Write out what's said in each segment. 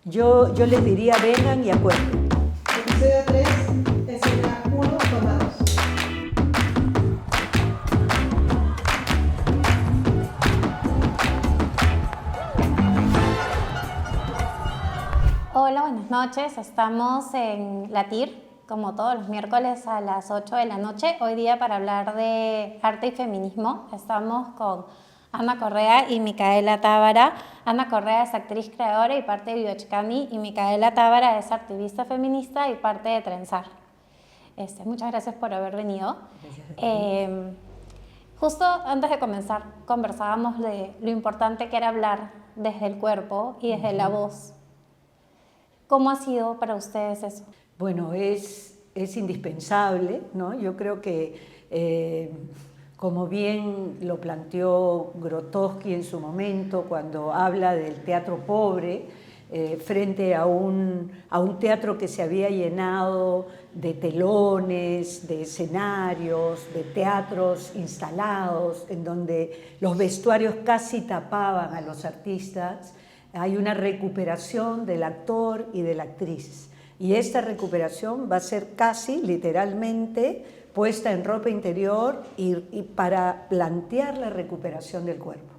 Yo les diría vengan y acuerden. Episodio 3, escena 1, toma 2. Hola, buenas noches. Estamos en La TIR, como todos los miércoles a las 8 de la noche. Hoy día para hablar de arte y feminismo. Estamos con Ana Correa y Micaela Tábara. Ana Correa es actriz creadora y parte de Yuachcani, y Micaela Tábara es activista feminista y parte de Trenzar. Muchas gracias por haber venido. Justo antes de comenzar conversábamos de lo importante que era hablar desde el cuerpo y desde la voz. ¿Cómo ha sido para ustedes eso? Bueno, es indispensable, ¿no? Yo creo que, como bien lo planteó Grotowski en su momento, cuando habla del teatro pobre, frente a un teatro que se había llenado de telones, de escenarios, de teatros instalados, en donde los vestuarios casi tapaban a los artistas, hay una recuperación del actor y de la actriz. Y esta recuperación va a ser casi, literalmente, puesta en ropa interior y para plantear la recuperación del cuerpo.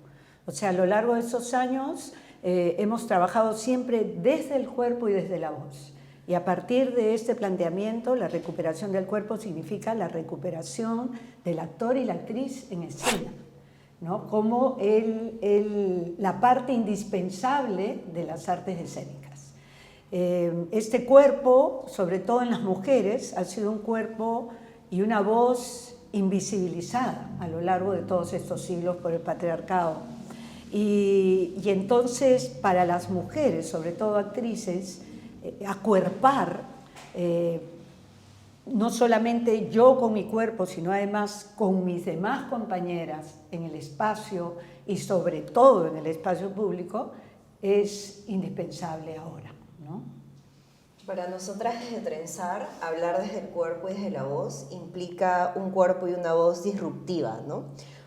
O sea, a lo largo de esos años hemos trabajado siempre desde el cuerpo y desde la voz. Y a partir de este planteamiento, la recuperación del cuerpo significa la recuperación del actor y la actriz en escena, ¿no? Como la parte indispensable de las artes escénicas. Este cuerpo, sobre todo en las mujeres, ha sido un cuerpo y una voz invisibilizada a lo largo de todos estos siglos por el patriarcado. Y entonces, para las mujeres, sobre todo actrices, acuerpar, no solamente yo con mi cuerpo, sino además con mis demás compañeras en el espacio y sobre todo en el espacio público, es indispensable ahora, ¿no? Para nosotras desde Trenzar, hablar desde el cuerpo y desde la voz implica un cuerpo y una voz disruptiva, ¿no?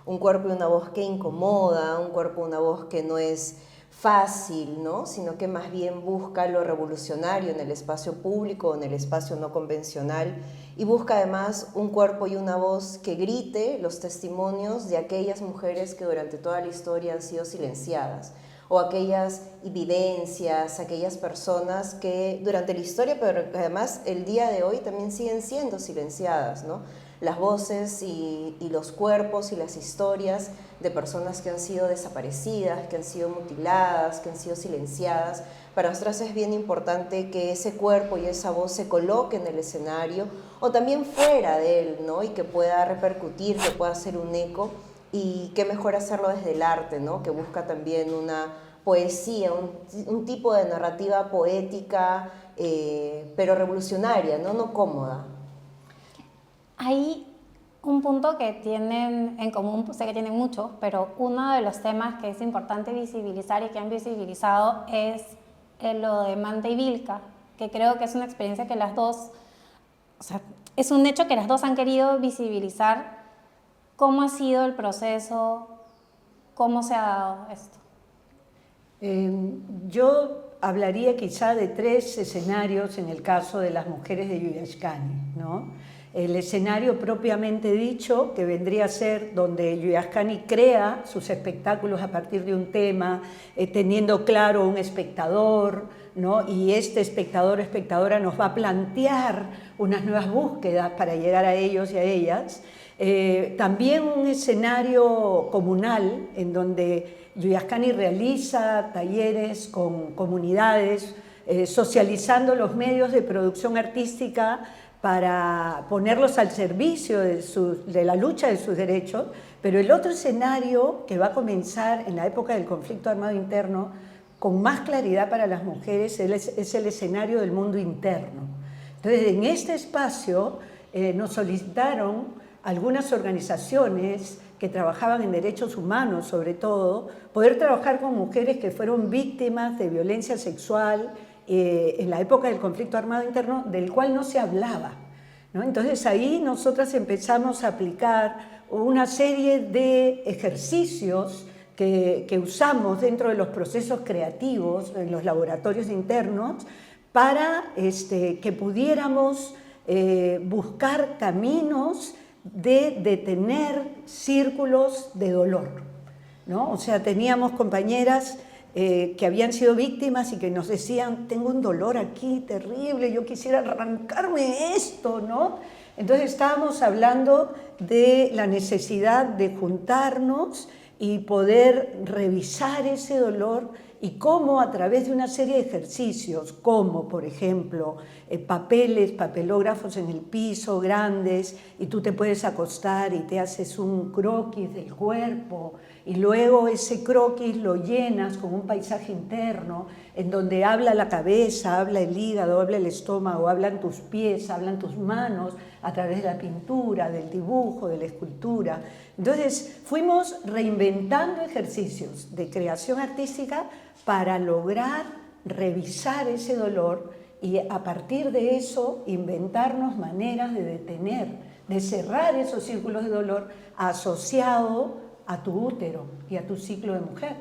Un cuerpo y una voz que incomoda, un cuerpo y una voz que no es fácil, ¿no? Sino que más bien busca lo revolucionario en el espacio público, en el espacio no convencional, y busca además un cuerpo y una voz que grite los testimonios de aquellas mujeres que durante toda la historia han sido silenciadas, o aquellas evidencias, aquellas personas que durante la historia, pero además el día de hoy también siguen siendo silenciadas, ¿no? Las voces y los cuerpos y las historias de personas que han sido desaparecidas, que han sido mutiladas, que han sido silenciadas. Para nosotros es bien importante que ese cuerpo y esa voz se coloque en el escenario o también fuera de él, ¿no? Y que pueda repercutir, que pueda hacer un eco. Y qué mejor hacerlo desde el arte, ¿no? Que busca también una poesía, un tipo de narrativa poética, pero revolucionaria, ¿no? No cómoda. Hay un punto que tienen en común, sé que tienen muchos, pero uno de los temas que es importante visibilizar y que han visibilizado es lo de Manta y Vilca, que creo que es una experiencia que las dos, o sea, es un hecho que las dos han querido visibilizar. ¿Cómo ha sido el proceso? ¿Cómo se ha dado esto? Yo hablaría quizá de 3 escenarios en el caso de las mujeres de Yuachcani, ¿no? El escenario propiamente dicho, que vendría a ser donde Yuachcani crea sus espectáculos a partir de un tema, teniendo claro un espectador, ¿no? Y este espectador o espectadora nos va a plantear unas nuevas búsquedas para llegar a ellos y a ellas. También un escenario comunal en donde Yuachcani realiza talleres con comunidades, socializando los medios de producción artística para ponerlos al servicio de la lucha de sus derechos. Pero el otro escenario que va a comenzar en la época del conflicto armado interno con más claridad para las mujeres es el escenario del mundo interno. Entonces, en este espacio nos solicitaron algunas organizaciones que trabajaban en derechos humanos, sobre todo, poder trabajar con mujeres que fueron víctimas de violencia sexual en la época del conflicto armado interno, del cual no se hablaba, ¿no? Entonces ahí nosotras empezamos a aplicar una serie de ejercicios que usamos dentro de los procesos creativos, en los laboratorios internos, para que pudiéramos buscar caminos de detener círculos de dolor, ¿no? O sea, teníamos compañeras que habían sido víctimas y que nos decían, tengo un dolor aquí terrible, yo quisiera arrancarme esto, ¿no? Entonces estábamos hablando de la necesidad de juntarnos y poder revisar ese dolor y cómo a través de una serie de ejercicios, como por ejemplo papelógrafos en el piso grandes, y tú te puedes acostar y te haces un croquis del cuerpo, y luego ese croquis lo llenas con un paisaje interno en donde habla la cabeza, habla el hígado, habla el estómago, hablan tus pies, hablan tus manos a través de la pintura, del dibujo, de la escultura. Entonces fuimos reinventando ejercicios de creación artística para lograr revisar ese dolor y a partir de eso inventarnos maneras de detener, de cerrar esos círculos de dolor asociado a tu útero y a tu ciclo de mujer.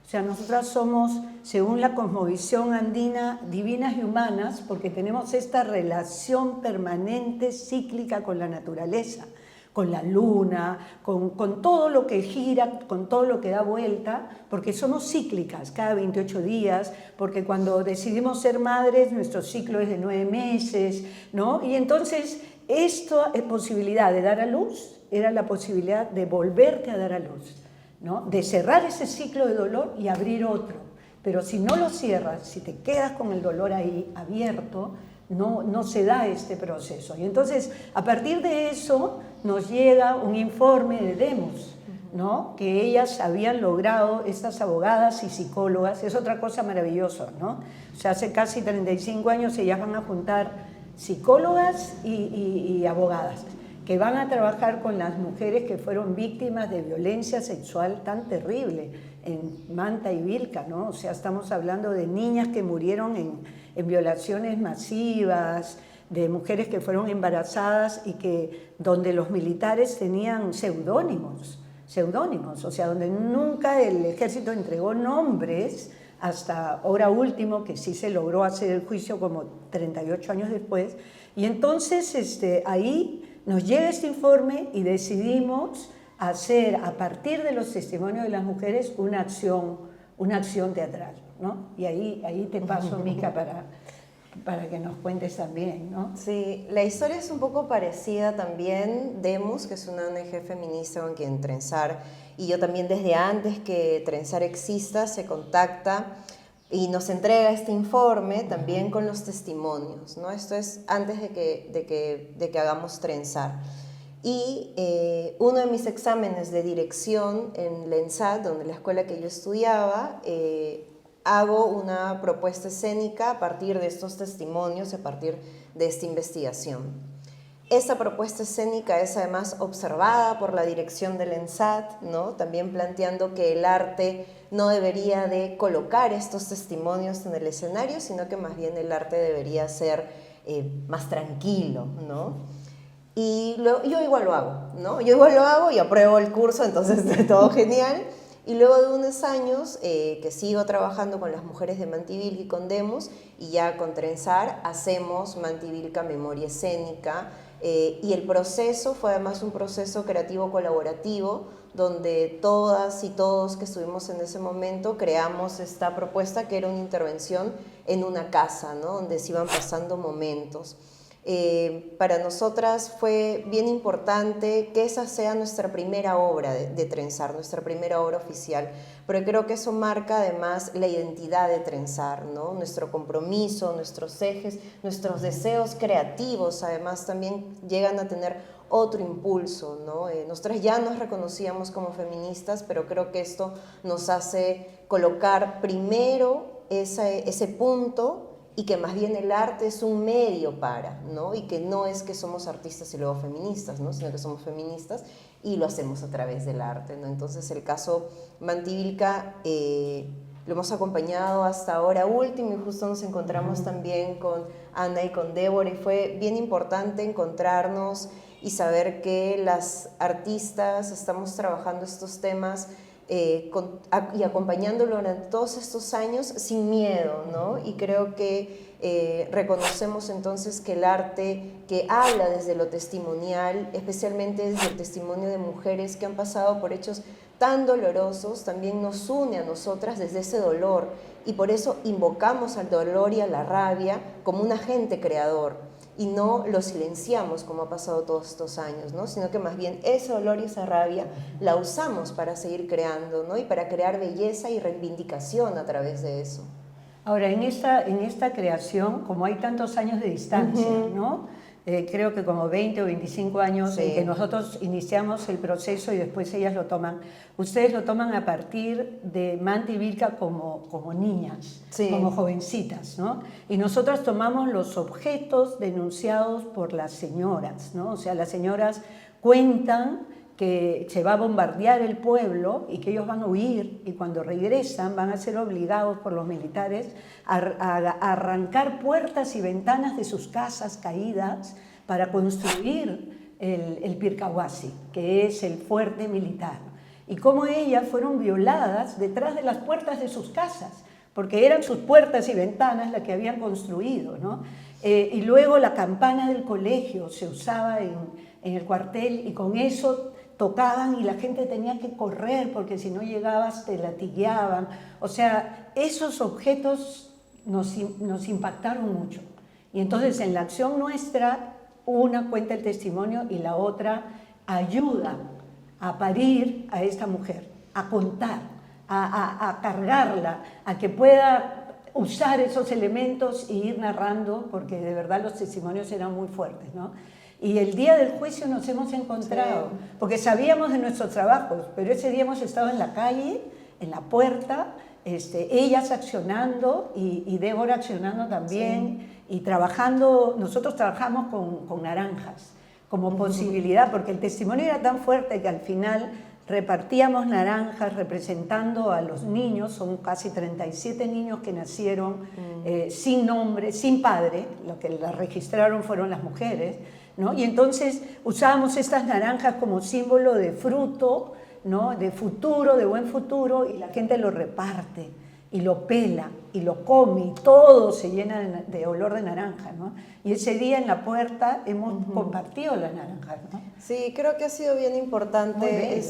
O sea, nosotras somos, según la cosmovisión andina, divinas y humanas porque tenemos esta relación permanente, cíclica con la naturaleza, con la luna, con todo lo que gira, con todo lo que da vuelta, porque somos cíclicas cada 28 días, porque cuando decidimos ser madres, nuestro ciclo es de 9 meses, ¿no? Y entonces, esta posibilidad de dar a luz era la posibilidad de volverte a dar a luz, ¿no? De cerrar ese ciclo de dolor y abrir otro. Pero si no lo cierras, si te quedas con el dolor ahí abierto, no se da este proceso. Y entonces, a partir de eso, nos llega un informe de Demos, ¿no? Que ellas habían logrado, estas abogadas y psicólogas, es otra cosa maravillosa, ¿no? O sea, hace casi 35 años ellas van a juntar psicólogas y abogadas, que van a trabajar con las mujeres que fueron víctimas de violencia sexual tan terrible en Manta y Vilca, ¿no? O sea, estamos hablando de niñas que murieron en violaciones masivas, de mujeres que fueron embarazadas y que donde los militares tenían seudónimos, o sea, donde nunca el ejército entregó nombres hasta ahora último, que sí se logró hacer el juicio como 38 años después. Y entonces ahí nos llega este informe y decidimos hacer, a partir de los testimonios de las mujeres, una acción teatral, ¿no? Y ahí te paso, Mica, para que nos cuentes también, ¿no? Sí, la historia es un poco parecida también. Demos, que es una ONG feminista con quien Trenzar, y yo también desde antes que Trenzar exista, se contacta y nos entrega este informe también con los testimonios, ¿no? Esto es antes de que hagamos Trenzar. Y uno de mis exámenes de dirección en la ENSAD, donde la escuela que yo estudiaba, hago una propuesta escénica a partir de estos testimonios, a partir de esta investigación. Esta propuesta escénica es además observada por la dirección del ENSAD, ¿no? También planteando que el arte no debería de colocar estos testimonios en el escenario, sino que más bien el arte debería ser más tranquilo, ¿no? Y yo igual lo hago, ¿no? Yo igual lo hago y apruebo el curso, entonces todo genial. Y luego de unos años que sigo trabajando con las mujeres de Mantivilca y con Demos, y ya con Trenzar hacemos Mantivilca Memoria Escénica, y el proceso fue además un proceso creativo colaborativo, donde todas y todos que estuvimos en ese momento creamos esta propuesta que era una intervención en una casa, ¿no? Donde se iban pasando momentos. Para nosotras fue bien importante que esa sea nuestra primera obra de Trenzar, nuestra primera obra oficial, pero creo que eso marca además la identidad de Trenzar, ¿no? Nuestro compromiso, nuestros ejes, nuestros deseos creativos además también llegan a tener otro impulso, ¿no? Nosotras ya nos reconocíamos como feministas, pero creo que esto nos hace colocar primero ese punto, y que más bien el arte es un medio para, ¿no? Y que no es que somos artistas y luego feministas, ¿no? Sino que somos feministas y lo hacemos a través del arte, ¿no? Entonces el caso Mantivilca lo hemos acompañado hasta ahora último, y justo nos encontramos también con Ana y con Débora, y fue bien importante encontrarnos y saber que las artistas estamos trabajando estos temas y acompañándolo durante todos estos años sin miedo, ¿no? Y creo que reconocemos entonces que el arte que habla desde lo testimonial, especialmente desde el testimonio de mujeres que han pasado por hechos tan dolorosos, también nos une a nosotras desde ese dolor, y por eso invocamos al dolor y a la rabia como un agente creador, y no lo silenciamos como ha pasado todos estos años, ¿no? Sino que más bien ese dolor y esa rabia la usamos para seguir creando, ¿no? Y para crear belleza y reivindicación a través de eso. Ahora, en esta creación, como hay tantos años de distancia, ¿no? Creo que como 20 o 25 años en que nosotros iniciamos el proceso y después ellas lo toman. Ustedes lo toman a partir de Manta y Vilca como niñas, como jovencitas, ¿no? Y nosotras tomamos los objetos denunciados por las señoras, ¿no? O sea, las señoras cuentan que se va a bombardear el pueblo y que ellos van a huir, y cuando regresan van a ser obligados por los militares a arrancar puertas y ventanas de sus casas caídas para construir el Pircahuasi, que es el fuerte militar. Y cómo ellas fueron violadas detrás de las puertas de sus casas, porque eran sus puertas y ventanas las que habían construido, ¿no? Y luego la campana del colegio se usaba en el cuartel, y con eso tocaban y la gente tenía que correr porque si no llegabas te latigueaban. O sea, esos objetos nos impactaron mucho. Y entonces en la acción nuestra, una cuenta el testimonio y la otra ayuda a parir a esta mujer, a contar, a cargarla, a que pueda usar esos elementos y ir narrando, porque de verdad los testimonios eran muy fuertes, ¿no? Y el día del juicio nos hemos encontrado, porque sabíamos de nuestros trabajos, pero ese día hemos estado en la calle, en la puerta, ellas accionando y Débora accionando también, y trabajando. Nosotros trabajamos con naranjas como posibilidad, porque el testimonio era tan fuerte que al final repartíamos naranjas representando a los niños. Son casi 37 niños que nacieron sin nombre, sin padre. Lo que las registraron fueron las mujeres, ¿no? Y entonces usábamos estas naranjas como símbolo de fruto, ¿no? De futuro, de buen futuro, y la gente lo reparte y lo pela y lo come y todo se llena de olor de naranja, ¿no? Y ese día en la puerta hemos compartido las naranjas, ¿no? Sí, creo que ha sido bien importante,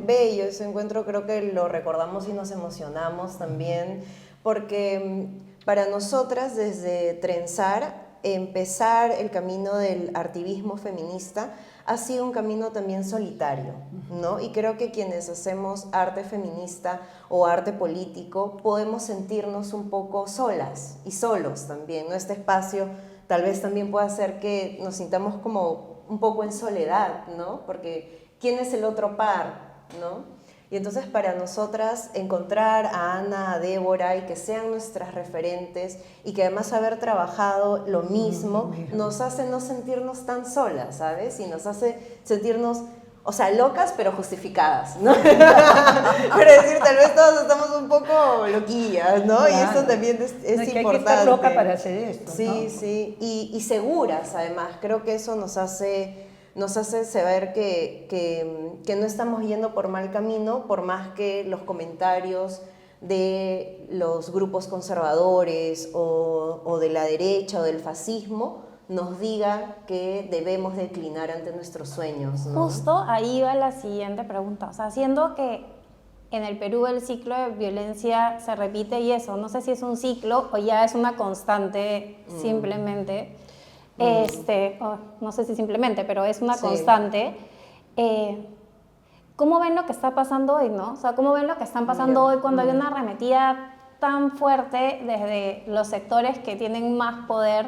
bello, ese encuentro. Creo que lo recordamos y nos emocionamos también, porque para nosotras desde Trenzar, empezar el camino del activismo feminista ha sido un camino también solitario, ¿no? Y creo que quienes hacemos arte feminista o arte político podemos sentirnos un poco solas y solos también, ¿no? Este espacio tal vez también pueda hacer que nos sintamos como un poco en soledad, ¿no? Porque ¿quién es el otro par, no? Y entonces para nosotras encontrar a Ana, a Débora, y que sean nuestras referentes, y que además haber trabajado lo mismo, nos hace no sentirnos tan solas, ¿sabes? Y nos hace sentirnos, o sea, locas pero justificadas, ¿no? Pero decir, tal vez todos estamos un poco loquillas, ¿no? Claro. Y eso también es importante. Hay que estar loca para hacer esto, sí, ¿no? Sí, y seguras además. Creo que eso nos hace saber que no estamos yendo por mal camino, por más que los comentarios de los grupos conservadores o de la derecha o del fascismo nos diga que debemos declinar ante nuestros sueños, ¿no? Justo ahí va la siguiente pregunta. O sea, siendo que en el Perú el ciclo de violencia se repite, y eso, no sé si es un ciclo o ya es una constante simplemente. No sé si simplemente, pero es una constante. ¿Cómo ven lo que está pasando hoy, no? O sea, ¿cómo ven lo que están pasando hoy cuando hay una arremetida tan fuerte desde los sectores que tienen más poder,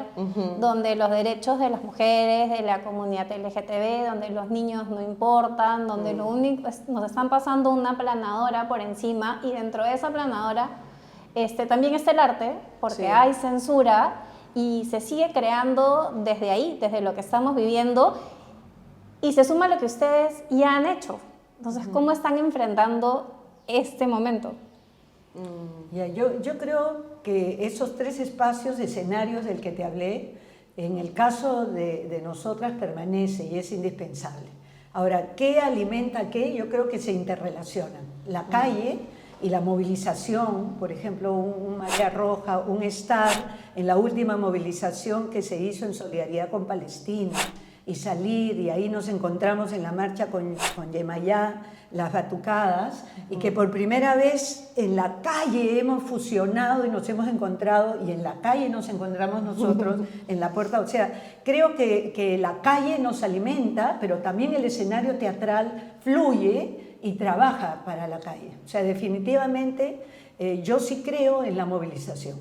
donde los derechos de las mujeres, de la comunidad LGTB, donde los niños no importan, donde lo único nos están pasando una planadora por encima, y dentro de esa planadora también está el arte, porque hay censura, y se sigue creando desde ahí, desde lo que estamos viviendo, y se suma lo que ustedes ya han hecho? Entonces, ¿cómo están enfrentando este momento? Yo creo que esos tres espacios, escenarios del que te hablé, en el caso de nosotras permanece y es indispensable. Ahora, ¿qué alimenta qué? Yo creo que se interrelacionan. La calle y la movilización, por ejemplo, un Marea Roja, un estar en la última movilización que se hizo en solidaridad con Palestina, y salir, y ahí nos encontramos en la marcha con Yemayá, las batucadas, y que por primera vez en la calle hemos fusionado y nos hemos encontrado, y en la calle nos encontramos nosotros en la puerta. O sea, creo que la calle nos alimenta, pero también el escenario teatral fluye y trabaja para la calle. O sea, definitivamente yo sí creo en la movilización.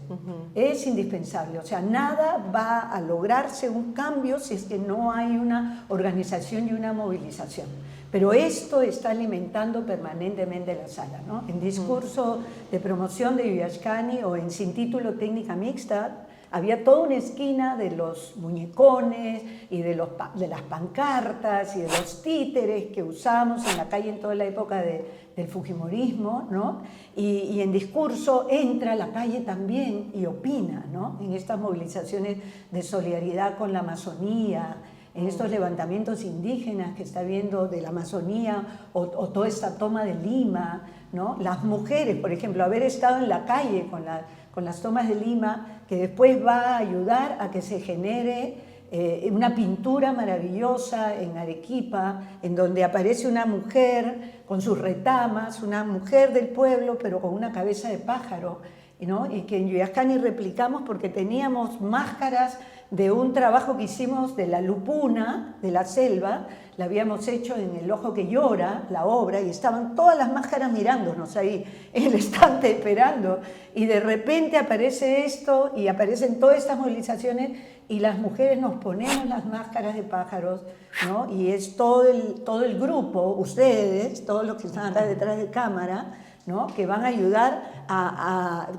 Es indispensable. O sea, nada va a lograrse un cambio si es que no hay una organización y una movilización. Pero esto está alimentando permanentemente la sala, ¿no? En discurso de promoción de Yuyashkani o en Sin Título Técnica Mixta, había toda una esquina de los muñecones y de las pancartas y de los títeres que usamos en la calle en toda la época del fujimorismo, ¿no? Y en discurso entra la calle también y opina, ¿no? En estas movilizaciones de solidaridad con la Amazonía, en estos levantamientos indígenas que está viendo de la Amazonía o toda esta toma de Lima, ¿no? Las mujeres, por ejemplo, haber estado en la calle con las tomas de Lima, que después va a ayudar a que se genere una pintura maravillosa en Arequipa, en donde aparece una mujer con sus retamas, una mujer del pueblo, pero con una cabeza de pájaro, ¿no? Y que en Yuyashkani replicamos porque teníamos máscaras de un trabajo que hicimos de la lupuna, de la selva, la habíamos hecho en El Ojo que Llora, la obra, y estaban todas las máscaras mirándonos ahí en el estante esperando, y de repente aparece esto y aparecen todas estas movilizaciones y las mujeres nos ponemos las máscaras de pájaros, ¿no? Y es todo el grupo, ustedes, todos los que están acá detrás de cámara, ¿no? Que van a ayudar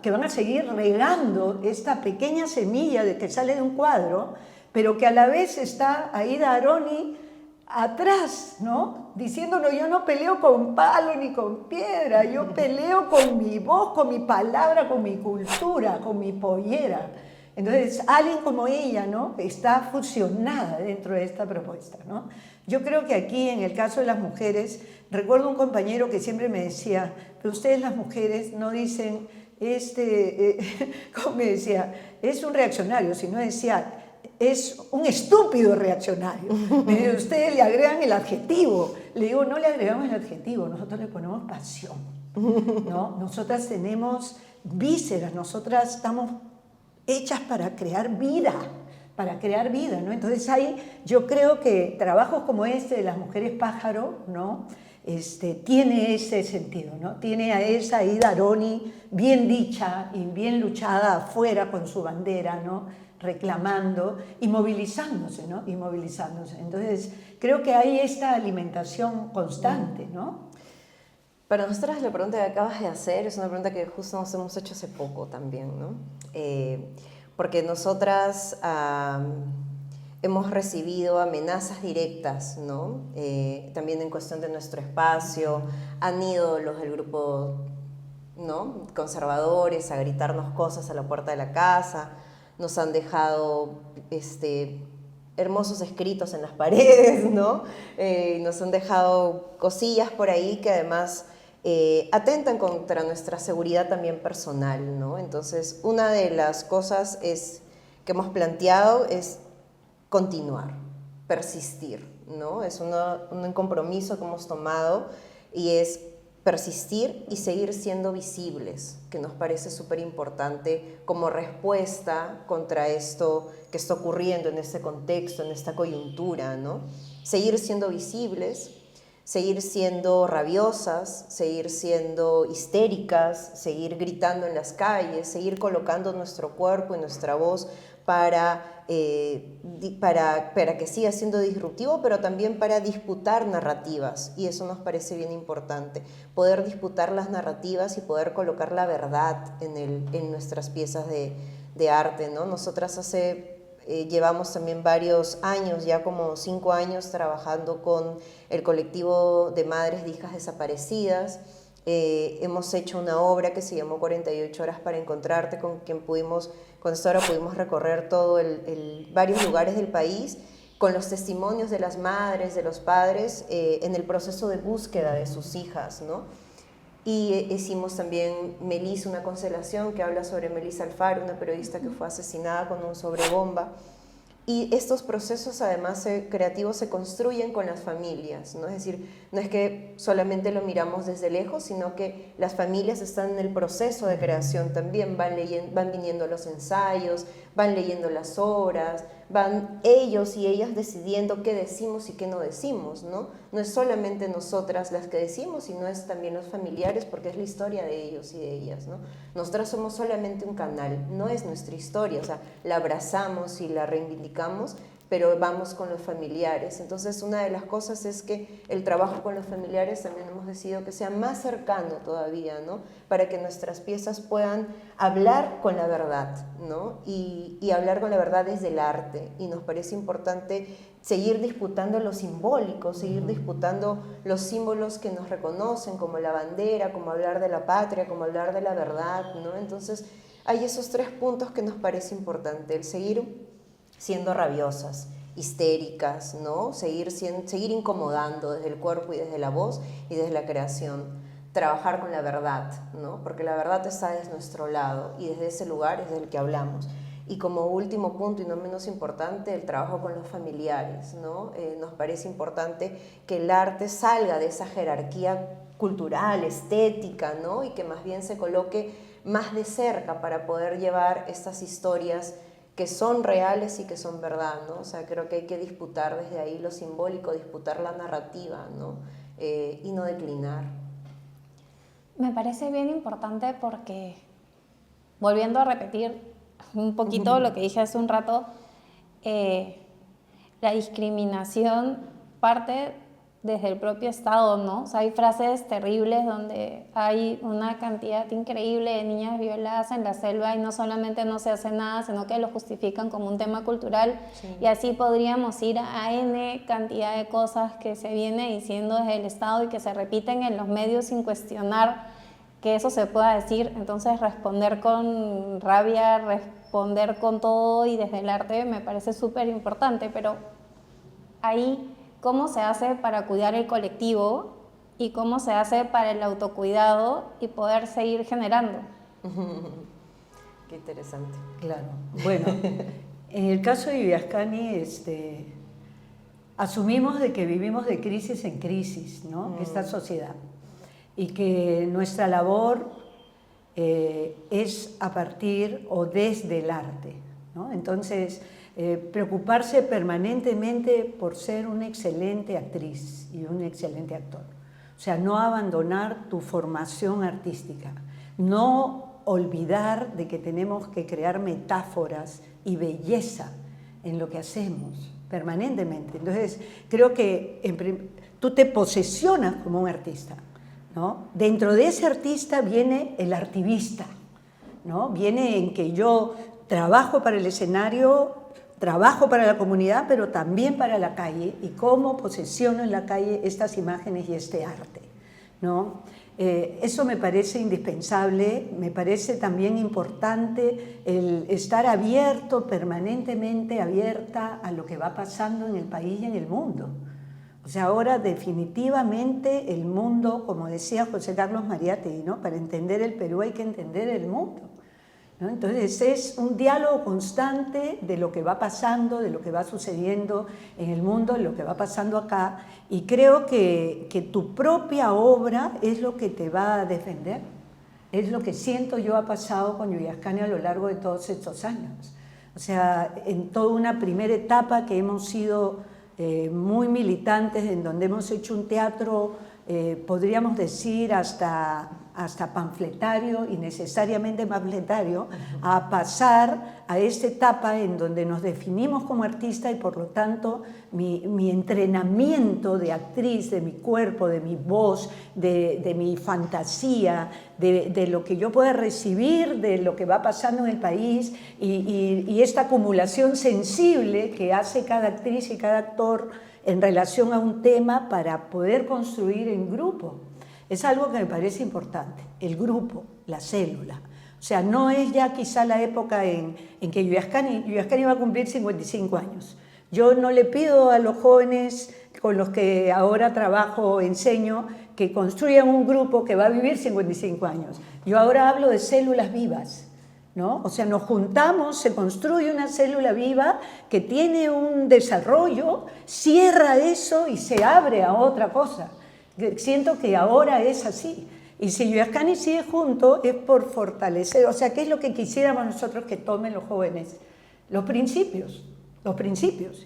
que van a seguir regando esta pequeña semilla de que sale de un cuadro, pero que a la vez está Aida Aroni atrás, ¿no? Diciéndonos, yo no peleo con palo ni con piedra, yo peleo con mi voz, con mi palabra, con mi cultura, con mi pollera. Entonces, alguien como ella, ¿no? Está fusionada dentro de esta propuesta, ¿no? Yo creo que aquí, en el caso de las mujeres, recuerdo un compañero que siempre me decía, pero ustedes las mujeres no dicen, ¿cómo me decía? Es un reaccionario, sino decía, es un estúpido reaccionario. Me dice, ustedes le agregan el adjetivo. Le digo, no le agregamos el adjetivo, nosotros le ponemos pasión, ¿no? Nosotras tenemos vísceras, nosotras estamos hechas para crear vida, ¿no? Entonces yo creo que trabajos como este de las mujeres pájaro, ¿no? Tiene ese sentido, ¿no? Tiene a esa Aida Aroni bien dicha y bien luchada afuera con su bandera, ¿no? Reclamando y movilizándose, ¿no? Y movilizándose. Entonces, creo que hay esta alimentación constante, ¿no? Para nosotras la pregunta que acabas de hacer es una pregunta que justo nos hemos hecho hace poco también, ¿no? Porque nosotras hemos recibido amenazas directas, ¿no? También en cuestión de nuestro espacio, han ido los del grupo, ¿no? Conservadores a gritarnos cosas a la puerta de la casa, nos han dejado hermosos escritos en las paredes, ¿no? Nos han dejado cosillas por ahí que además atentan contra nuestra seguridad también personal, ¿no? Entonces, una de las cosas que hemos planteado es continuar, persistir, ¿no? Es un compromiso que hemos tomado y es persistir y seguir siendo visibles, que nos parece súper importante como respuesta contra esto que está ocurriendo en este contexto, en esta coyuntura, ¿no? Seguir siendo visibles, seguir siendo rabiosas, seguir siendo histéricas, seguir gritando en las calles, seguir colocando nuestro cuerpo y nuestra voz para que siga siendo disruptivo, pero también para disputar narrativas, y eso nos parece bien importante, poder disputar las narrativas y poder colocar la verdad en nuestras piezas de arte, ¿no? Nosotras llevamos también varios años, ya como 5 años, trabajando con el colectivo de madres de hijas desaparecidas. Hemos hecho una obra que se llamó 48 horas para encontrarte, con esta obra pudimos recorrer varios lugares del país con los testimonios de las madres, de los padres, en el proceso de búsqueda de sus hijas, ¿no? Y hicimos también Melissa, una constelación que habla sobre Melissa Alfaro, una periodista que fue asesinada con un sobrebomba. Y estos procesos además creativos se construyen con las familias, ¿no? Es decir, no es que solamente lo miramos desde lejos, sino que las familias están en el proceso de creación también, van viniendo los ensayos, van leyendo las obras, van ellos y ellas decidiendo qué decimos y qué no decimos, ¿no? No es solamente nosotras las que decimos, sino es también los familiares, porque es la historia de ellos y de ellas, ¿no? Nosotras somos solamente un canal, no es nuestra historia, o sea, la abrazamos y la reivindicamos, pero vamos con los familiares. Entonces, una de las cosas es que el trabajo con los familiares también hemos decidido que sea más cercano todavía, ¿no? Para que nuestras piezas puedan hablar con la verdad, ¿no? Y hablar con la verdad desde el arte. Y nos parece importante seguir disputando lo simbólico, seguir disputando los símbolos que nos reconocen, como la bandera, como hablar de la patria, como hablar de la verdad, ¿no? Entonces, hay esos 3 puntos que nos parece importante, el seguir siendo rabiosas, histéricas, ¿no? Seguir incomodando desde el cuerpo y desde la voz y desde la creación. Trabajar con la verdad, ¿no? Porque la verdad está desde nuestro lado y desde ese lugar es del que hablamos. Y como último punto y no menos importante, el trabajo con los familiares, ¿no? Nos parece importante que el arte salga de esa jerarquía cultural, estética, ¿no? Y que más bien se coloque más de cerca para poder llevar estas historias que son reales y que son verdad, ¿no? O sea, creo que hay que disputar desde ahí lo simbólico, disputar la narrativa, ¿no? Y no declinar. Me parece bien importante porque, volviendo a repetir un poquito lo que dije hace un rato, la discriminación parte desde el propio Estado, ¿no? O sea, hay frases terribles donde hay una cantidad increíble de niñas violadas en la selva y no solamente no se hace nada, sino que lo justifican como un tema cultural. Sí. Y así podríamos ir a N cantidad de cosas que se viene diciendo desde el Estado y que se repiten en los medios sin cuestionar que eso se pueda decir. Entonces, responder con rabia, responder con todo y desde el arte me parece súper importante, pero ahí cómo se hace para cuidar el colectivo y cómo se hace para el autocuidado y poder seguir generando. Qué interesante. Claro. Bueno, en el caso de Viviascani, asumimos de que vivimos de crisis en crisis, ¿no? Esta sociedad. Y que nuestra labor es a partir o desde el arte, ¿no? Entonces, preocuparse permanentemente por ser una excelente actriz y un excelente actor. O sea, no abandonar tu formación artística, no olvidar de que tenemos que crear metáforas y belleza en lo que hacemos permanentemente. Entonces, creo que tú te posesionas como un artista, ¿no? Dentro de ese artista viene el artivista, ¿no? Viene en que yo trabajo para el escenario, trabajo para la comunidad, pero también para la calle, y cómo posesiono en la calle estas imágenes y este arte, ¿no? Eso me parece indispensable, me parece también importante el estar abierto, permanentemente abierta a lo que va pasando en el país y en el mundo. O sea, ahora definitivamente el mundo, como decía José Carlos Mariátegui, ¿no? Para entender el Perú hay que entender el mundo, ¿no? Entonces es un diálogo constante de lo que va pasando, de lo que va sucediendo en el mundo, de lo que va pasando acá, y creo que tu propia obra es lo que te va a defender. Es lo que siento yo ha pasado con Viviascani a lo largo de todos estos años. O sea, en toda una primera etapa que hemos sido muy militantes, en donde hemos hecho un teatro, podríamos decir hasta panfletario y necesariamente panfletario, a pasar a esta etapa en donde nos definimos como artista y por lo tanto mi entrenamiento de actriz, de mi cuerpo, de mi voz, de mi fantasía, de lo que yo pueda recibir, de lo que va pasando en el país y esta acumulación sensible que hace cada actriz y cada actor en relación a un tema para poder construir en grupo. Es algo que me parece importante, el grupo, la célula. O sea, no es ya quizá la época en que Viviascani va a cumplir 55 años, Yo no le pido a los jóvenes con los que ahora trabajo, enseño, que construyan un grupo que va a vivir 55 años. Yo ahora hablo de células vivas, ¿no? O sea, nos juntamos, se construye una célula viva que tiene un desarrollo, cierra eso y se abre a otra cosa. Siento que ahora es así. Y si Yuyascani sigue junto es por fortalecer, o sea, ¿qué es lo que quisiéramos nosotros que tomen los jóvenes? Los principios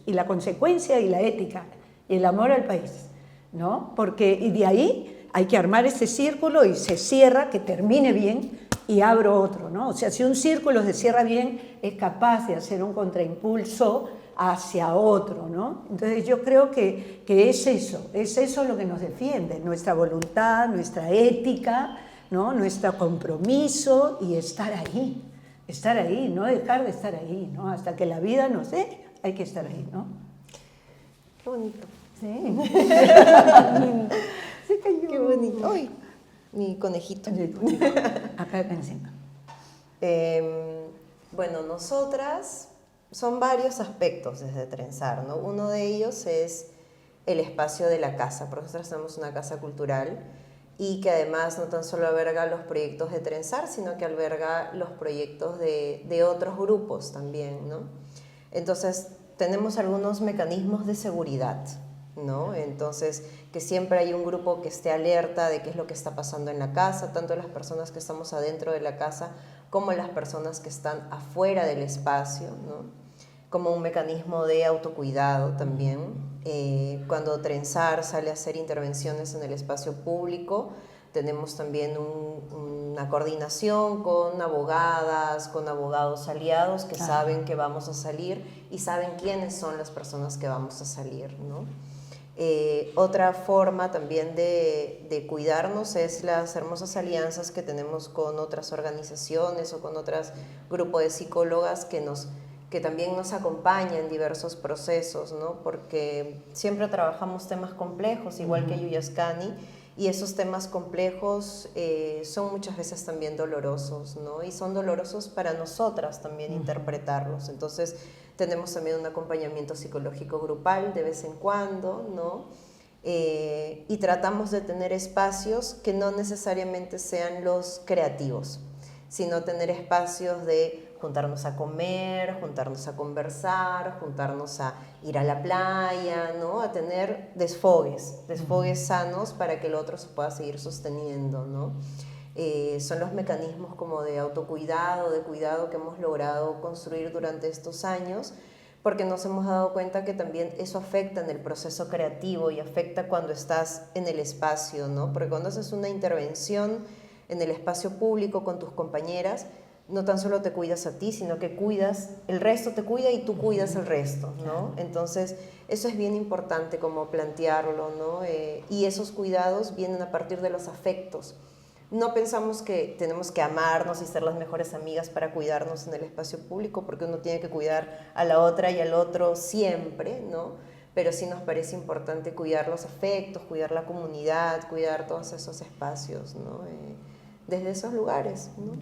y la consecuencia y la ética y el amor al país, ¿no? Porque y de ahí hay que armar ese círculo y se cierra, que termine bien y abro otro, ¿no? O sea, si un círculo se cierra bien, es capaz de hacer un contraimpulso hacia otro, ¿no? Entonces yo creo que es eso lo que nos defiende, nuestra voluntad, nuestra ética, ¿no? Nuestro compromiso y estar ahí, no dejar de estar ahí, ¿no? Hasta que la vida nos dé, hay que estar ahí, ¿no? Qué bonito. Sí. Se cayó. Qué bonito. Ay, mi conejito. Acá encima. Bueno, nosotras, son varios aspectos desde Trenzar, ¿no? Uno de ellos es el espacio de la casa, porque nosotros tenemos una casa cultural y que además no tan solo alberga los proyectos de Trenzar, sino que alberga los proyectos de otros grupos también, ¿no? Entonces, tenemos algunos mecanismos de seguridad, ¿no? Entonces, que siempre hay un grupo que esté alerta de qué es lo que está pasando en la casa, tanto las personas que estamos adentro de la casa como las personas que están afuera del espacio, ¿no? Como un mecanismo de autocuidado también. Cuando Trenzar sale a hacer intervenciones en el espacio público, tenemos también una coordinación con abogadas, con abogados aliados que saben que vamos a salir y saben quiénes son las personas que vamos a salir, ¿no? Otra forma también de cuidarnos es las hermosas alianzas que tenemos con otras organizaciones o con otros grupos de psicólogas que también nos acompañan en diversos procesos, ¿no? Porque siempre trabajamos temas complejos, igual que Yuyascani, y esos temas complejos son muchas veces también dolorosos, ¿no? Y son dolorosos para nosotras también interpretarlos. Entonces, tenemos también un acompañamiento psicológico grupal de vez en cuando, ¿no? Y tratamos de tener espacios que no necesariamente sean los creativos, sino tener espacios de juntarnos a comer, juntarnos a conversar, juntarnos a ir a la playa, ¿no? A tener desfogues sanos para que el otro se pueda seguir sosteniendo, ¿no? Son los mecanismos como de autocuidado, de cuidado que hemos logrado construir durante estos años, porque nos hemos dado cuenta que también eso afecta en el proceso creativo y afecta cuando estás en el espacio, ¿no? Porque cuando haces una intervención en el espacio público con tus compañeras, no tan solo te cuidas a ti, sino que cuidas, el resto te cuida y tú cuidas el resto, ¿no? Entonces, eso es bien importante como plantearlo, ¿no? Y esos cuidados vienen a partir de los afectos. No pensamos que tenemos que amarnos y ser las mejores amigas para cuidarnos en el espacio público, porque uno tiene que cuidar a la otra y al otro siempre, ¿no? Pero sí nos parece importante cuidar los afectos, cuidar la comunidad, cuidar todos esos espacios, ¿no? Desde esos lugares, ¿no?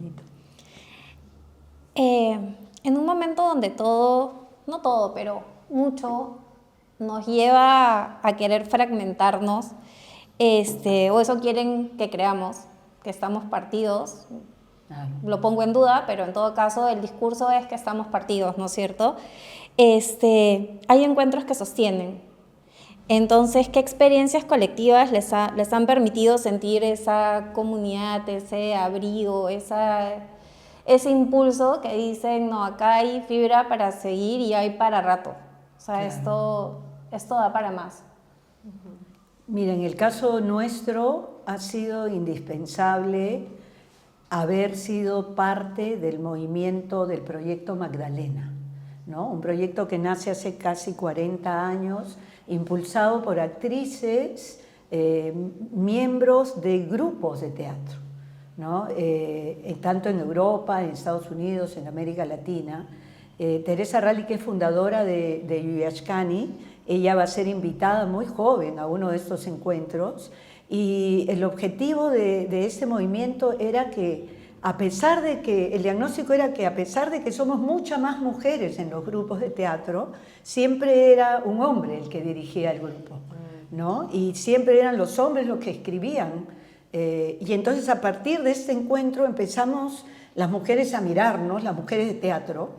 En un momento donde todo, no todo, pero mucho, nos lleva a querer fragmentarnos, o eso quieren que creamos, que estamos partidos, lo pongo en duda, pero en todo caso el discurso es que estamos partidos, ¿no es cierto? Hay encuentros que sostienen. Entonces, ¿qué experiencias colectivas les han permitido sentir esa comunidad, ese abrigo, ese impulso que dicen, no, acá hay fibra para seguir y hay para rato? O sea, claro. esto da para más. Mira, en el caso nuestro ha sido indispensable haber sido parte del movimiento del proyecto Magdalena, ¿no? Un proyecto que nace hace casi 40 años, impulsado por actrices, miembros de grupos de teatro, ¿no? Tanto en Europa, en Estados Unidos, en América Latina. Teresa Ralli, que es fundadora de Yuyascani, ella va a ser invitada muy joven a uno de estos encuentros, y el objetivo de este movimiento era que a pesar de que el diagnóstico era que a pesar de que somos muchas más mujeres en los grupos de teatro, siempre era un hombre el que dirigía el grupo, ¿no? Y siempre eran los hombres los que escribían. Y entonces a partir de este encuentro empezamos las mujeres a mirarnos, las mujeres de teatro,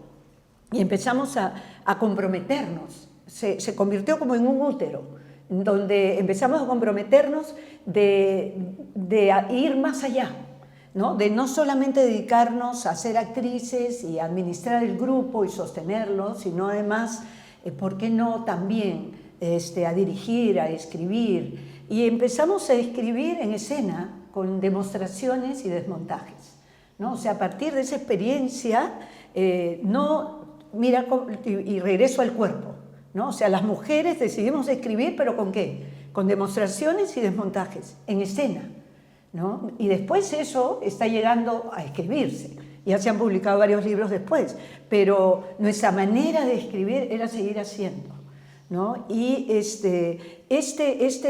y empezamos a comprometernos. Se convirtió como en un útero, donde empezamos a comprometernos de ir más allá, ¿no? De no solamente dedicarnos a ser actrices y a administrar el grupo y sostenerlo, sino además, ¿por qué no también a dirigir, a escribir? Y empezamos a escribir en escena con demostraciones y desmontajes, ¿no? O sea, a partir de esa experiencia, y regreso al cuerpo, ¿no? O sea, las mujeres decidimos escribir, ¿pero con qué? Con demostraciones y desmontajes, en escena, ¿no? Y después eso está llegando a escribirse. Ya se han publicado varios libros después, pero nuestra manera de escribir era seguir haciendo, ¿no? Y este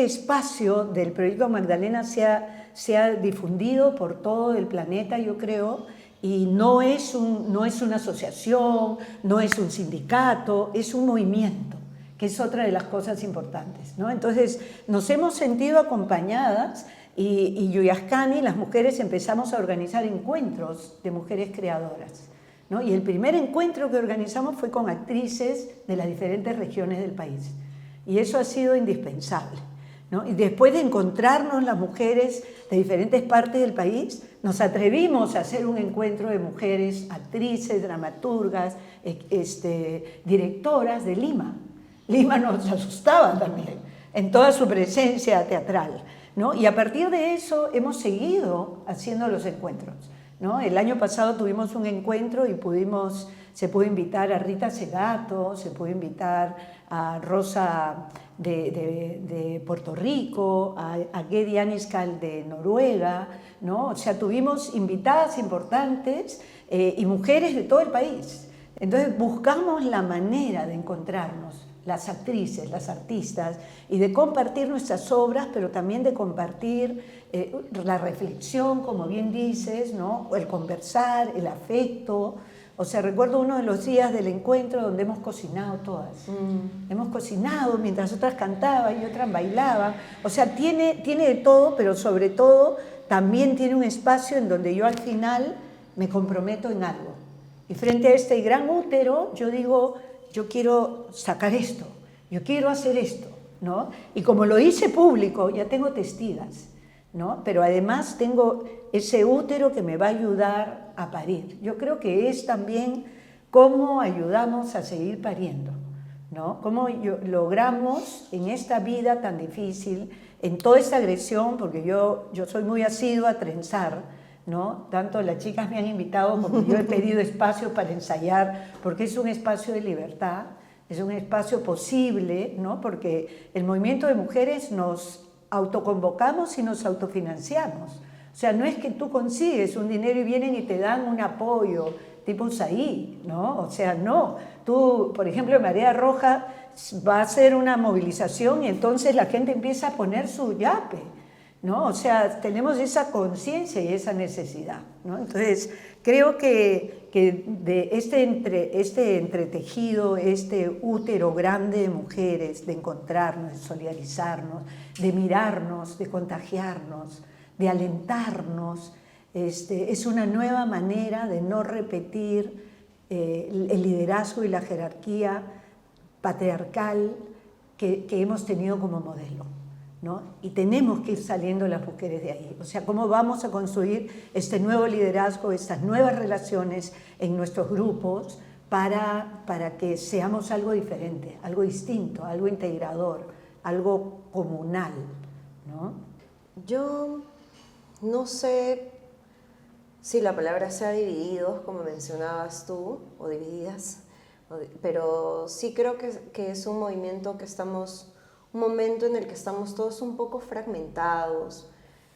espacio del Proyecto Magdalena se ha difundido por todo el planeta, yo creo, y no es una asociación, no es un sindicato, es un movimiento, que es otra de las cosas importantes, ¿no? Entonces, nos hemos sentido acompañadas y Yuyascani, las mujeres, empezamos a organizar encuentros de mujeres creadoras, ¿no? Y el primer encuentro que organizamos fue con actrices de las diferentes regiones del país. Y eso ha sido indispensable, ¿no? Y después de encontrarnos las mujeres de diferentes partes del país, nos atrevimos a hacer un encuentro de mujeres, actrices, dramaturgas, directoras de Lima. Lima nos asustaba también, en toda su presencia teatral, ¿no? Y a partir de eso hemos seguido haciendo los encuentros, ¿no? El año pasado tuvimos un encuentro y se pudo invitar a Rita Segato, se pudo invitar a Rosa de Puerto Rico, a Gedi Aniskal de Noruega, ¿no? O sea, tuvimos invitadas importantes y mujeres de todo el país. Entonces buscamos la manera de encontrarnos, las actrices, las artistas, y de compartir nuestras obras, pero también de compartir la reflexión, como bien dices, ¿no? El conversar, el afecto. O sea, recuerdo uno de los días del encuentro donde hemos cocinado todas. Hemos cocinado mientras otras cantaban y otras bailaban. O sea, tiene de todo, pero sobre todo también tiene un espacio en donde yo al final me comprometo en algo. Y frente a este gran útero, yo digo, yo quiero sacar esto, yo quiero hacer esto, ¿no? Y como lo hice público, ya tengo testigas, ¿no? Pero además tengo ese útero que me va a ayudar a parir. Yo creo que es también cómo ayudamos a seguir pariendo, ¿no? Cómo logramos en esta vida tan difícil, en toda esta agresión, porque yo soy muy asidua a trenzar, ¿no? Tanto las chicas me han invitado como yo he pedido espacio para ensayar, porque es un espacio de libertad, es un espacio posible, ¿no? Porque el movimiento de mujeres nos autoconvocamos y nos autofinanciamos. O sea, no es que tú consigues un dinero y vienen y te dan un apoyo, tipo USAID, ¿no? O sea, no. Tú, por ejemplo, en Marea Roja va a hacer una movilización y entonces la gente empieza a poner su yape, ¿no? O sea, tenemos esa conciencia y esa necesidad, ¿no? Entonces, creo que de este entretejido, este útero grande de mujeres, de encontrarnos, de solidarizarnos, de mirarnos, de contagiarnos, de alentarnos, es una nueva manera de no repetir el liderazgo y la jerarquía patriarcal que hemos tenido como modelo, ¿no? Y tenemos que ir saliendo las mujeres de ahí. O sea, ¿cómo vamos a construir este nuevo liderazgo, estas nuevas relaciones en nuestros grupos para que seamos algo diferente, algo distinto, algo integrador, algo comunal, ¿no? Yo no sé si la palabra sea divididos, como mencionabas tú, o divididas, pero sí creo que es un movimiento un momento en el que estamos todos un poco fragmentados.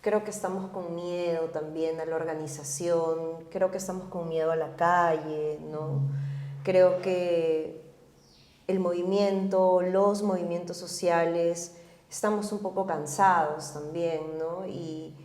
Creo que estamos con miedo también a la organización, creo que estamos con miedo a la calle, ¿no? Creo que el movimiento, los movimientos sociales, estamos un poco cansados también, ¿no? Y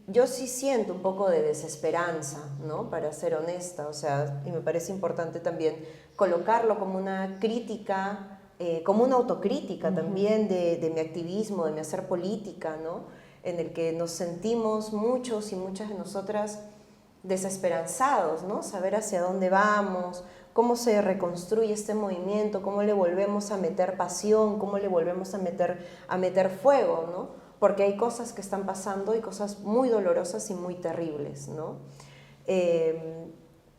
yo sí siento un poco de desesperanza, ¿no? Para ser honesta, o sea, y me parece importante también colocarlo como una crítica, como una autocrítica también de mi activismo, de mi hacer política, ¿no? En el que nos sentimos muchos y muchas de nosotras desesperanzados, ¿no? Saber hacia dónde vamos, cómo se reconstruye este movimiento, cómo le volvemos a meter pasión, cómo le volvemos a meter fuego, ¿no? Porque hay cosas que están pasando y cosas muy dolorosas y muy terribles, ¿no?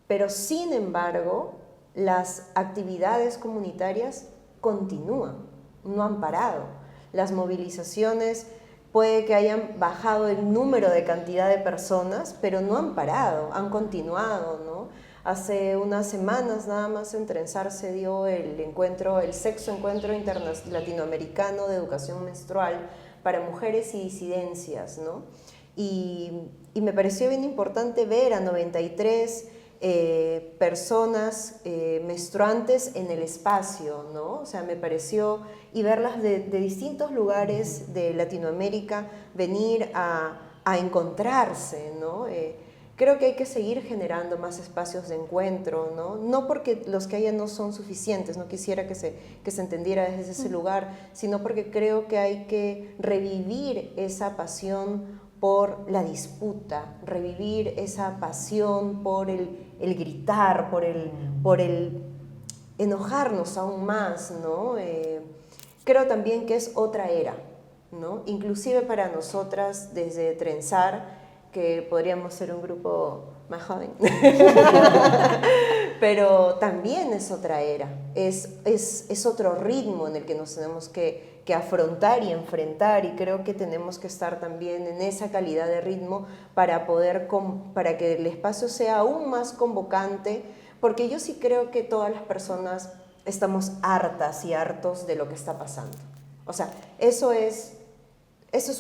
Pero sin embargo, las actividades comunitarias continúan, no han parado. Las movilizaciones puede que hayan bajado el número de cantidad de personas, pero no han parado, han continuado, ¿no? Hace unas semanas nada más en Trenzar se dio el sexto encuentro latinoamericano de educación menstrual para mujeres y disidencias, ¿no? Y me pareció bien importante ver a 93 personas menstruantes en el espacio, ¿no? O sea, me pareció, y verlas de distintos lugares de Latinoamérica venir a encontrarse, ¿no? Creo que hay que seguir generando más espacios de encuentro, ¿no? No porque los que haya no son suficientes, no quisiera que se entendiera desde ese lugar, sino porque creo que hay que revivir esa pasión por la disputa, revivir esa pasión por el gritar, por el enojarnos aún más, ¿no? Creo también que es otra era, ¿no? Inclusive para nosotras desde Trenzar, que podríamos ser un grupo más joven, pero también es otra era, es otro ritmo en el que nos tenemos que afrontar y enfrentar, y creo que tenemos que estar también en esa calidad de ritmo para que el espacio sea aún más convocante, porque yo sí creo que todas las personas estamos hartas y hartos de lo que está pasando. O sea, eso es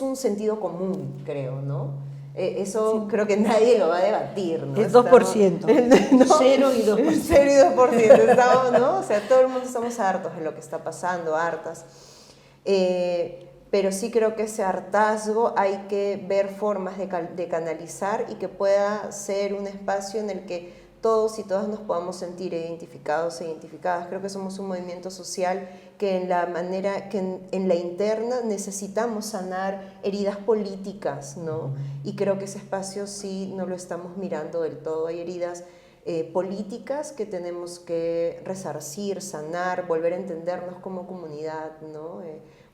un sentido común, creo, ¿no? Eso creo que nadie lo va a debatir, ¿no? Es 2%. ¿no? 0 y 2%. 0 y 2%, estamos, ¿no? O sea, todo el mundo estamos hartos de lo que está pasando, hartas. Pero sí creo que ese hartazgo hay que ver formas de canalizar y que pueda ser un espacio en el que todos y todas nos podamos sentir identificados e identificadas. Creo que somos un movimiento social que en la interna necesitamos sanar heridas políticas, ¿no? Y creo que ese espacio sí no lo estamos mirando del todo. Hay heridas políticas que tenemos que resarcir, sanar, volver a entendernos como comunidad, ¿no?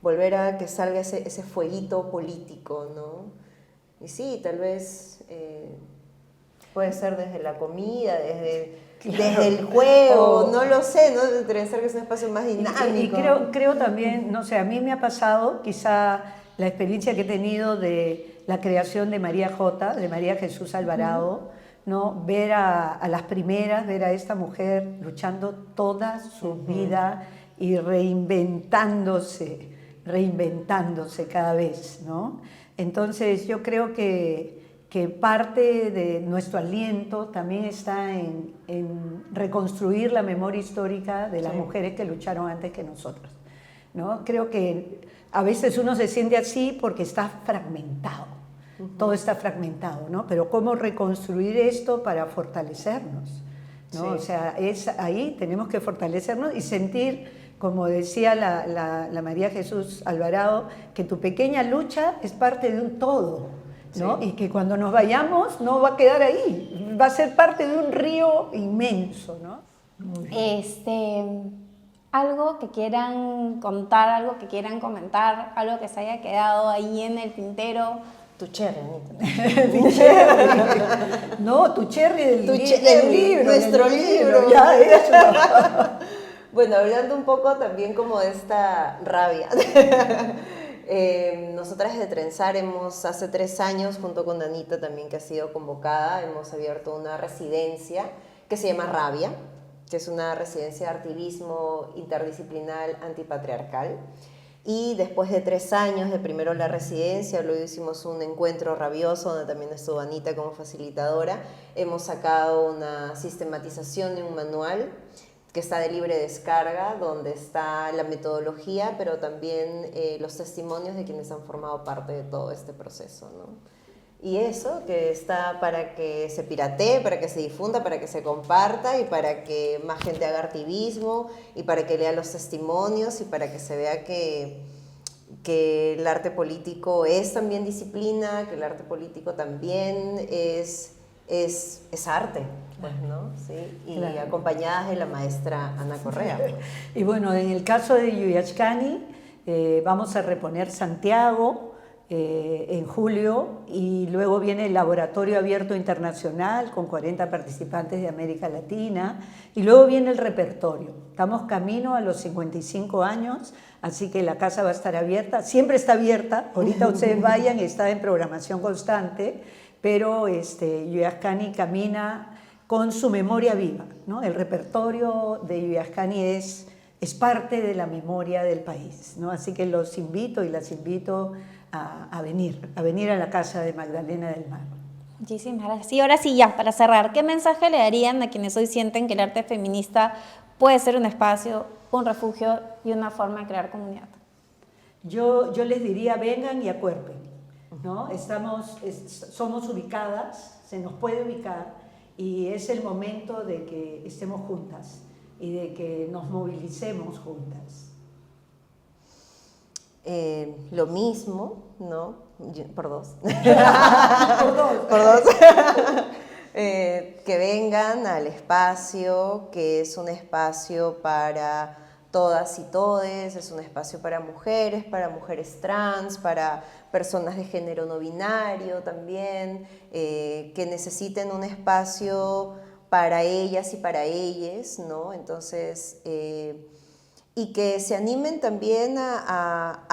Volver a que salga ese fueguito político, ¿no? Y sí, tal vez puede ser desde la comida, desde el juego, no lo sé, ¿no? Debe ser que es un espacio más dinámico. Y creo también, no sé, a mí me ha pasado quizá la experiencia que he tenido de la creación de María J, de María Jesús Alvarado, ¿no? Ver a las primeras, ver a esta mujer luchando toda su vida y reinventándose cada vez, ¿no? Entonces yo creo que parte de nuestro aliento también está en reconstruir la memoria histórica de las mujeres que lucharon antes que nosotros, ¿no? Creo que a veces uno se siente así porque está fragmentado, todo está fragmentado, ¿no? Pero ¿cómo reconstruir esto para fortalecernos, ¿no? O sea, ahí tenemos que fortalecernos y sentir, como decía la María Jesús Alvarado, que tu pequeña lucha es parte de un todo, ¿no? Y que cuando nos vayamos no va a quedar ahí, va a ser parte de un río inmenso, ¿no? Algo que quieran contar, algo que quieran comentar, algo que se haya quedado ahí en el tintero. Tu cherry, Anita. Tu cherry. No, tu cherry del libro. Nuestro libro. Ya, eso. Bueno, hablando un poco también como de esta rabia. Nosotras de Trenzar hace 3 años, junto con Anita también que ha sido convocada, hemos abierto una residencia que se llama Rabia, que es una residencia de activismo interdisciplinar antipatriarcal. Y después de 3 años de primero la residencia, luego hicimos un encuentro rabioso donde también estuvo Anita como facilitadora. Hemos sacado una sistematización de un manual que está de libre descarga, donde está la metodología, pero también los testimonios de quienes han formado parte de todo este proceso, ¿no? Y eso que está para que se piratee, para que se difunda, para que se comparta y para que más gente haga activismo y para que lea los testimonios y para que se vea que el arte político es también disciplina, que el arte político también es arte, pues, ¿no? ¿Sí? Y Claro. acompañadas de la maestra Ana Correa. Pues. Y bueno, en el caso de Yuyachkani, vamos a reponer Santiago en julio y luego viene el Laboratorio Abierto Internacional con 40 participantes de América Latina y luego viene el repertorio. Estamos camino a los 55 años, así que la casa va a estar abierta, siempre está abierta, ahorita ustedes vayan, está en programación constante, pero Yuyachkani camina con su memoria viva, ¿no? El repertorio de Yuyachkani es parte de la memoria del país, ¿no? Así que los invito y las invito a venir a la casa de Magdalena del Mar. Muchísimas gracias. Y ahora sí, ya, para cerrar, ¿qué mensaje le darían a quienes hoy sienten que el arte feminista puede ser un espacio, un refugio y una forma de crear comunidad? Yo les diría, vengan y acuerpen, ¿no? Somos ubicadas, se nos puede ubicar y es el momento de que estemos juntas y de que nos movilicemos juntas. Lo mismo, ¿no? Por dos. Por dos. Por dos. Que vengan al espacio, que es un espacio para todas y todes, es un espacio para mujeres trans, para personas de género no binario también, que necesiten un espacio para ellas y para ellos, ¿no? Entonces, y que se animen también a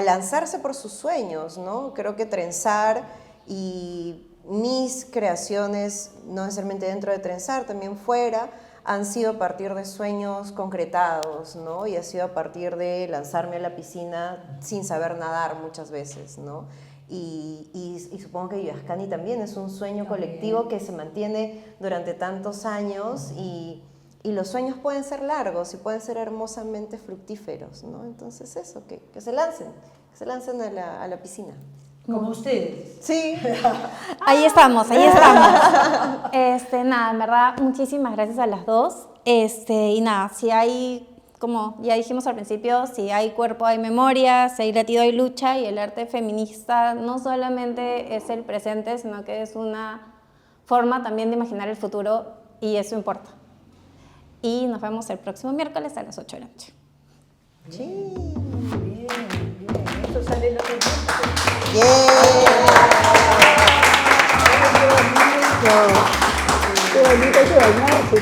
lanzarse por sus sueños, ¿no? Creo que Trenzar y mis creaciones, no necesariamente dentro de Trenzar, también fuera, han sido a partir de sueños concretados, ¿no? Y ha sido a partir de lanzarme a la piscina sin saber nadar muchas veces, ¿no? Y supongo que Yuyachkani también es un sueño colectivo que se mantiene durante tantos años y los sueños pueden ser largos y pueden ser hermosamente fructíferos, ¿no? Entonces eso, que se lancen a la piscina. Como ustedes. Sí. Ahí estamos, ahí estamos. Nada, en verdad, muchísimas gracias a las dos. Y nada, si hay, como ya dijimos al principio, si hay cuerpo hay memoria, si hay latido hay lucha, y el arte feminista no solamente es el presente, sino que es una forma también de imaginar el futuro, y eso importa. Y nos vemos el próximo miércoles a las 8 de la noche. Sí. Bien. Esto sale el otro día. Yeah. Qué bonito que bañarse,